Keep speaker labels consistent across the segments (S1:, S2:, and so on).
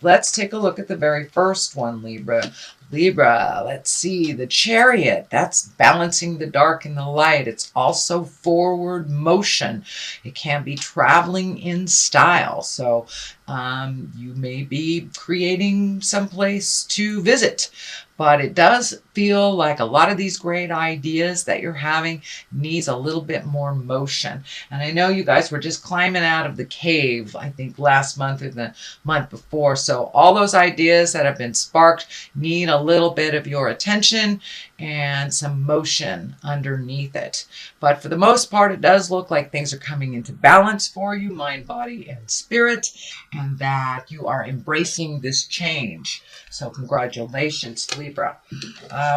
S1: Let's take a look at the very first one, Libra. Libra, let's see, the Chariot, that's balancing the dark and the light. It's also forward motion. It can be traveling in style. So you may be creating someplace to visit, but it does feel like a lot of these great ideas that you're having needs a little bit more motion. And I know you guys were just climbing out of the cave, I think last month or the month before. So all those ideas that have been sparked need a little bit of your attention and some motion underneath it. But for the most part, it does look like things are coming into balance for you, mind, body, and spirit, and that you are embracing this change. So congratulations, Libra.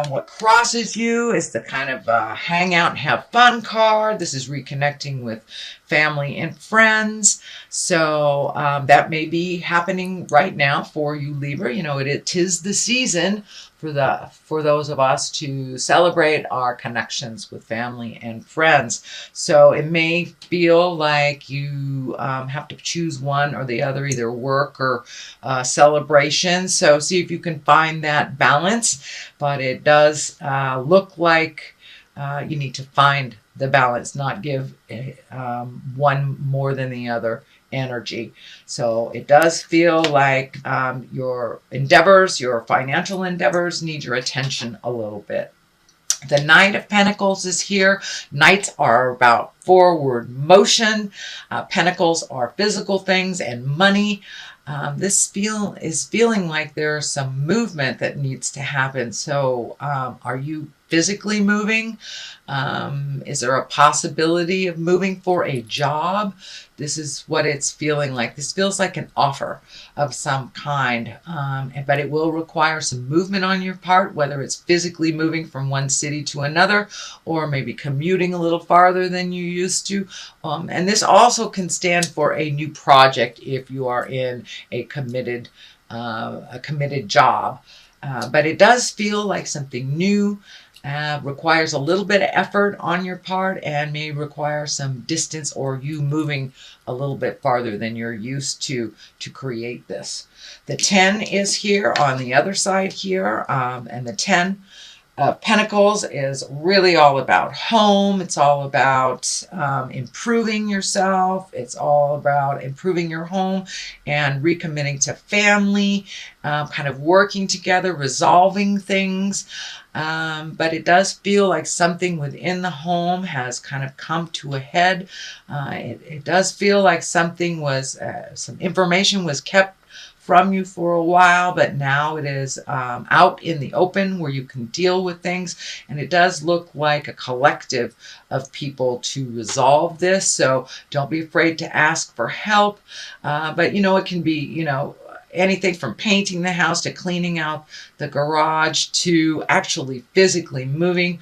S1: What crosses you is the kind of hang out and have fun card. This is reconnecting with family and friends. So that may be happening right now for you, Libra. You know, it is the season for those of us to celebrate our connections with family and friends. So it may feel like you have to choose one or the other, either work or celebration. So see if you can find that balance. But it does look like you need to find the balance, not give one more than the other energy. So it does feel like your endeavors, your financial endeavors need your attention a little bit. The Knight of Pentacles is here. Knights are about forward motion. Pentacles are physical things and money. This is feeling like there's some movement that needs to happen. So are you physically moving? Is there a possibility of moving for a job? This is what it's feeling like. This feels like an offer of some kind, but it will require some movement on your part, whether it's physically moving from one city to another, or maybe commuting a little farther than you used to. And this also can stand for a new project if you are in a committed job. But it does feel like something new. Requires a little bit of effort on your part and may require some distance or you moving a little bit farther than you're used to create this. The 10 is here on the other side here, and the 10 of Pentacles is really all about home. It's all about improving yourself. It's all about improving your home and recommitting to family, kind of working together, resolving things. But it does feel like something within the home has kind of come to a head. It does feel like something was, some information was kept from you for a while, but now it is out in the open where you can deal with things. And it does look like a collective of people to resolve this. So don't be afraid to ask for help. But, you know, it can be, you know, anything from painting the house to cleaning out the garage to actually physically moving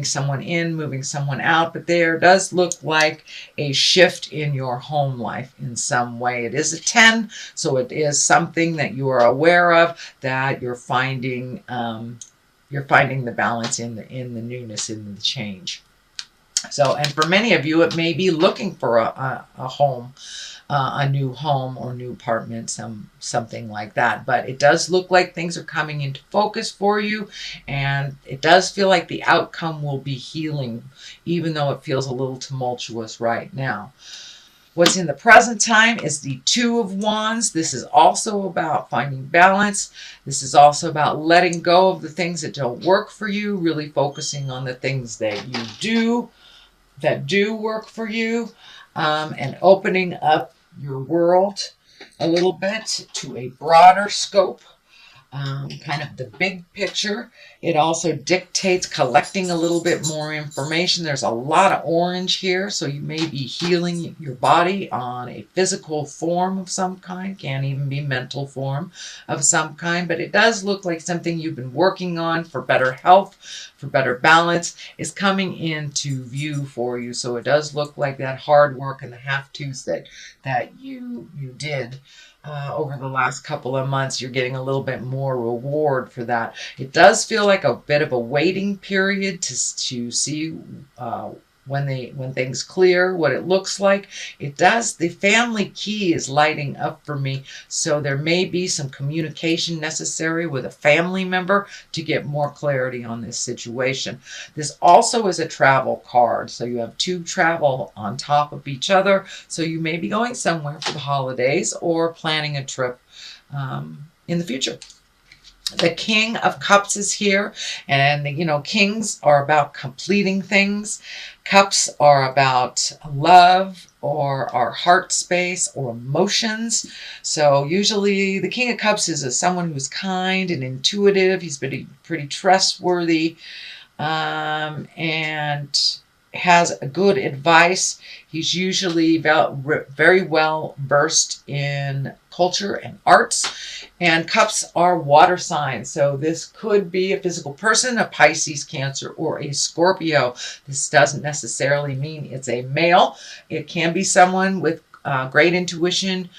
S1: someone in, moving someone out. But there does look like a shift in your home life in some way. It is a 10, so it is something that you are aware of, that you're finding the balance in the newness, in the change. So, and for many of you, it may be looking for a home, a new home or new apartment, something like that. But it does look like things are coming into focus for you, and it does feel like the outcome will be healing, even though it feels a little tumultuous right now. What's in the present time is the 2 of Wands. This is also about finding balance. This is also about letting go of the things that don't work for you, really focusing on the things that you do, that do work for you, and opening up your world a little bit to a broader scope, kind of the big picture. It also dictates collecting a little bit more information. There's a lot of orange here, so you may be healing your body on a physical form of some kind, can even be mental form of some kind, but it does look like something you've been working on for better health, for better balance, is coming into view for you. So it does look like that hard work and the half-twos that you did over the last couple of months, you're getting a little bit more reward for that. It does feel like a bit of a waiting period to see when things clear, what it looks like. It does. The family key is lighting up for me. So there may be some communication necessary with a family member to get more clarity on this situation. This also is a travel card. So you have two travel on top of each other. So you may be going somewhere for the holidays or planning a trip in the future. The King of Cups is here, and kings are about completing things. Cups are about love or our heart space or emotions. So usually the King of Cups is someone who's kind and intuitive. He's pretty trustworthy, and has a good advice. He's usually very well versed in culture and arts. And cups are water signs. So this could be a physical person, a Pisces, Cancer, or a Scorpio. This doesn't necessarily mean it's a male. It can be someone with great intuition,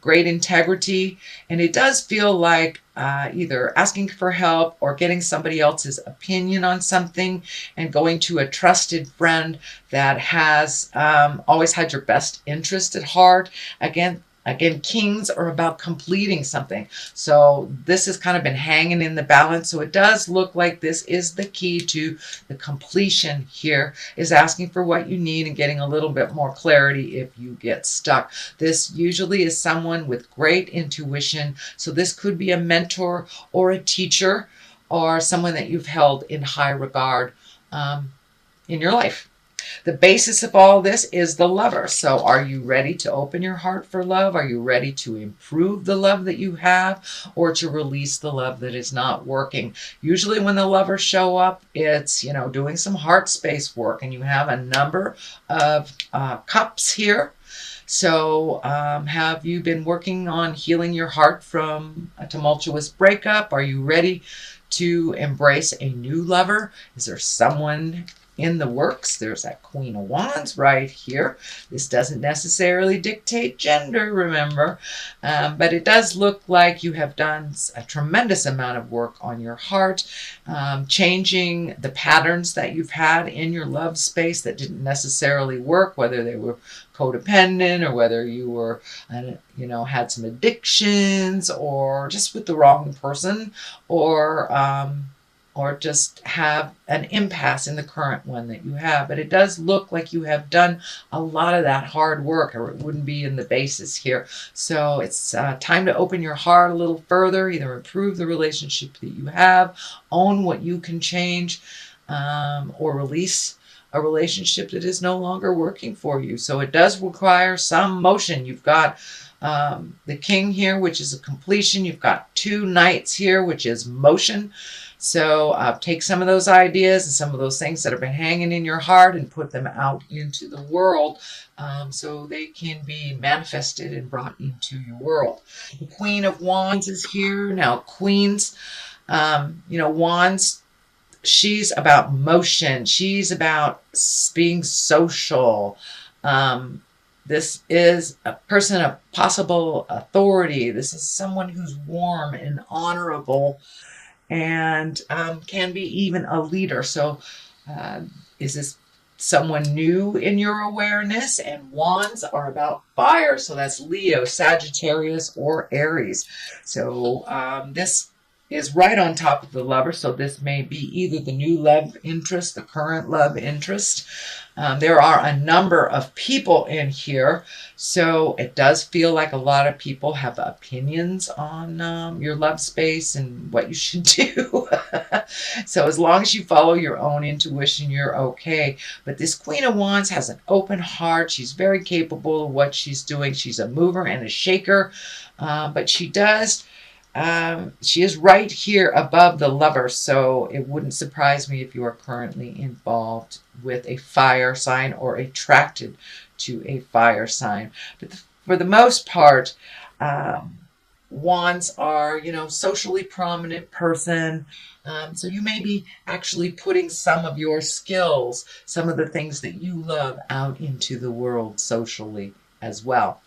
S1: great integrity. And it does feel like either asking for help or getting somebody else's opinion on something and going to a trusted friend that has always had your best interest at heart. Again, kings are about completing something. So this has kind of been hanging in the balance. So it does look like this is the key to the completion here, is asking for what you need and getting a little bit more clarity if you get stuck. This usually is someone with great intuition. So this could be a mentor or a teacher or someone that you've held in high regard in your life. The basis of all this is the Lover. So are you ready to open your heart for love? Are you ready to improve the love that you have, or to release the love that is not working? Usually when the Lovers show up, it's, doing some heart space work, and you have a number of cups here. So have you been working on healing your heart from a tumultuous breakup? Are you ready to embrace a new lover? Is there someone in the works? There's that Queen of Wands right here. This doesn't necessarily dictate gender, remember, but it does look like you have done a tremendous amount of work on your heart, changing the patterns that you've had in your love space that didn't necessarily work, whether they were codependent or whether you were, had some addictions or just with the wrong person, or just have an impasse in the current one that you have. But it does look like you have done a lot of that hard work, or it wouldn't be in the basis here. So it's time to open your heart a little further, either improve the relationship that you have, own what you can change, or release a relationship that is no longer working for you. So it does require some motion. You've got the King here, which is a completion. You've got two Knights here, which is motion. So take some of those ideas and some of those things that have been hanging in your heart and put them out into the world, so they can be manifested and brought into your world. The Queen of Wands is here. Now, Queens, Wands, she's about motion. She's about being social. This is a person of possible authority. This is someone who's warm and honorable, and can be even a leader. So is this someone new in your awareness? And wands are about fire, so that's Leo, Sagittarius, or Aries. So this is right on top of the Lover, so this may be either the new love interest, the current love interest. There are a number of people in here, so it does feel like a lot of people have opinions on your love space and what you should do. So as long as you follow your own intuition, you're okay. But this Queen of Wands has an open heart. She's very capable of what she's doing. She's a mover and a shaker, but she is right here above the Lover, so it wouldn't surprise me if you are currently involved with a fire sign or attracted to a fire sign. But for the most part, wands are, socially prominent person. So you may be actually putting some of your skills, some of the things that you love out into the world socially as well.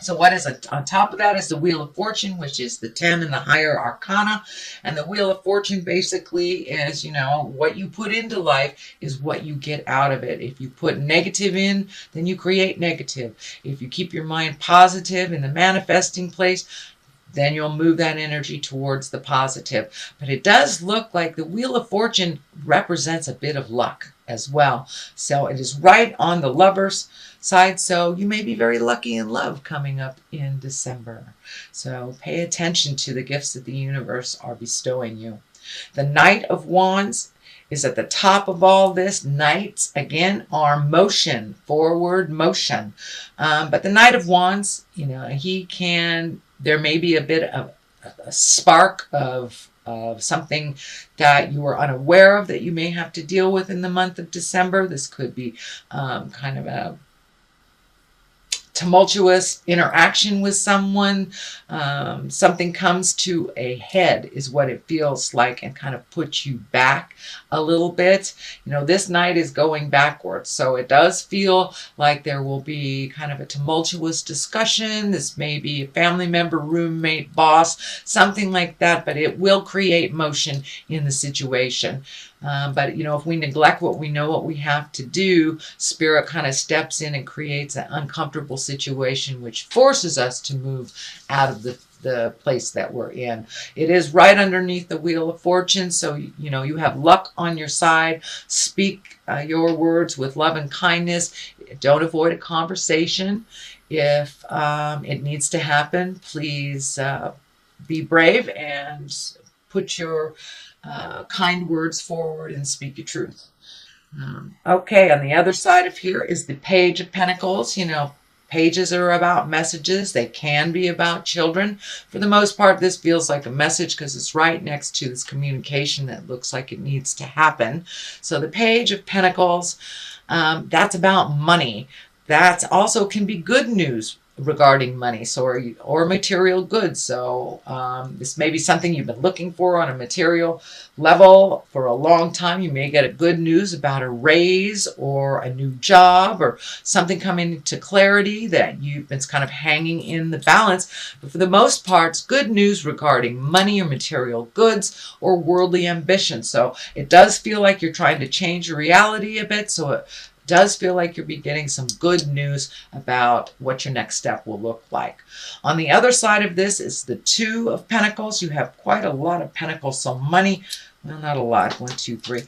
S1: So what is on top of that is the Wheel of Fortune, which is the 10 and the higher arcana. And the Wheel of Fortune basically is, what you put into life is what you get out of it. If you put negative in, then you create negative. If you keep your mind positive in the manifesting place, then you'll move that energy towards the positive. But it does look like the Wheel of Fortune represents a bit of luck as well. So it is right on the Lovers side. So you may be very lucky in love coming up in December. So pay attention to the gifts that the universe are bestowing you. The Knight of Wands is at the top of all this. Knights, again, are motion, forward motion. But the Knight of Wands, there may be a bit of a spark of something that you were unaware of that you may have to deal with in the month of December. This could be kind of a tumultuous interaction with someone. Something comes to a head is what it feels like, and kind of puts you back a little bit. This night is going backwards, so it does feel like there will be kind of a tumultuous discussion. This may be a family member, roommate, boss, something like that, but it will create motion in the situation. But if we neglect what we know what we have to do, Spirit kind of steps in and creates an uncomfortable situation, which forces us to move out of the place that we're in. It is right underneath the Wheel of Fortune, so you have luck on your side. Speak your words with love and kindness. Don't avoid a conversation. If it needs to happen, please be brave and put your kind words forward and speak your truth. Okay, on the other side of here is the Page of Pentacles. Pages are about messages. They can be about children. For the most part, this feels like a message because it's right next to this communication that looks like it needs to happen. So the Page of Pentacles, that's about money. That also can be good news regarding money, or material goods. So this may be something you've been looking for on a material level for a long time. You may get a good news about a raise or a new job or something coming to clarity that it's kind of hanging in the balance. But for the most part, it's good news regarding money or material goods or worldly ambition. So it does feel like you're trying to change your reality a bit. So it does feel like you'll be getting some good news about what your next step will look like. On the other side of this is the Two of Pentacles. You have quite a lot of pentacles, so money, well, not a lot, 1, 2, 3.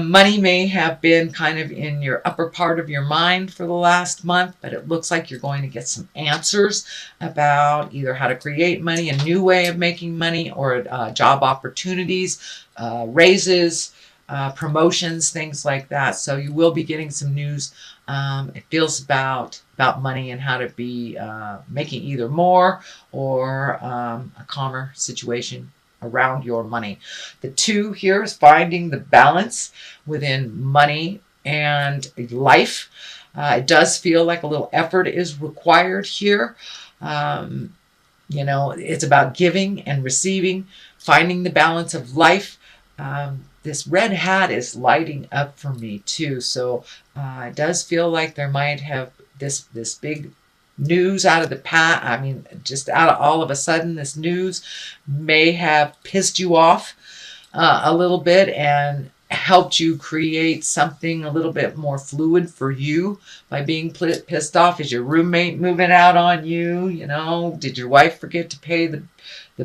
S1: Money may have been kind of in your upper part of your mind for the last month, but it looks like you're going to get some answers about either how to create money, a new way of making money, or job opportunities, raises, promotions, things like that. So you will be getting some news. It feels about money and how to be making either more or a calmer situation around your money. The 2 here is finding the balance within money and life. It does feel like a little effort is required here. It's about giving and receiving, finding the balance of life. This red hat is lighting up for me too. So it does feel like there might have this big news out of the past. I mean, just out of all of a sudden, this news may have pissed you off a little bit and helped you create something a little bit more fluid for you by being pissed off. Is your roommate moving out on you? Did your wife forget to pay the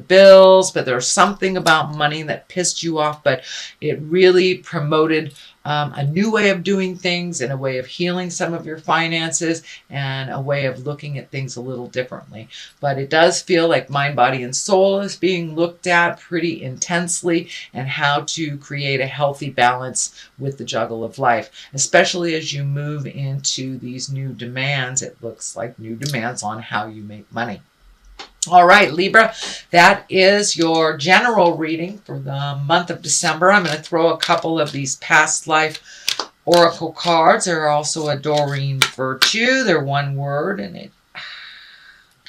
S1: bills? But there's something about money that pissed you off, but it really promoted a new way of doing things and a way of healing some of your finances and a way of looking at things a little differently. But it does feel like mind, body, and soul is being looked at pretty intensely, and how to create a healthy balance with the juggle of life, especially as you move into these new demands. It looks like new demands on how you make money. All right, Libra, that is your general reading for the month of December. I'm going to throw a couple of these past life oracle cards. They're also a Doreen Virtue. They're one word, and it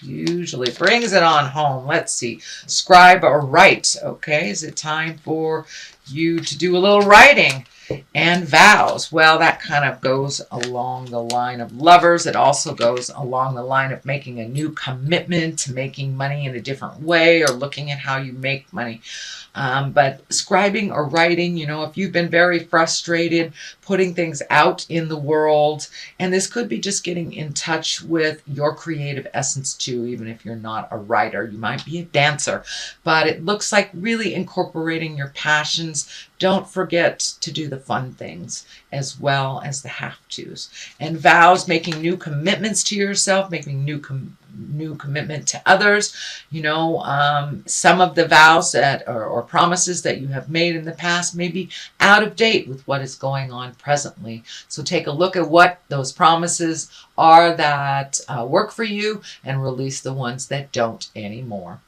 S1: usually brings it on home. Let's see. Scribe or write. Okay, is it time for you to do a little writing? And vows, well, that kind of goes along the line of lovers. It also goes along the line of making a new commitment to making money in a different way or looking at how you make money. But scribing or writing, if you've been very frustrated, putting things out in the world, and this could be just getting in touch with your creative essence too, even if you're not a writer, you might be a dancer, but it looks like really incorporating your passions. Don't forget to do the fun things as well as the have-tos. And vows, making new commitments to yourself, making new commitment to others. Some of the vows that or promises that you have made in the past may be out of date with what is going on presently. So take a look at what those promises are that work for you and release the ones that don't anymore.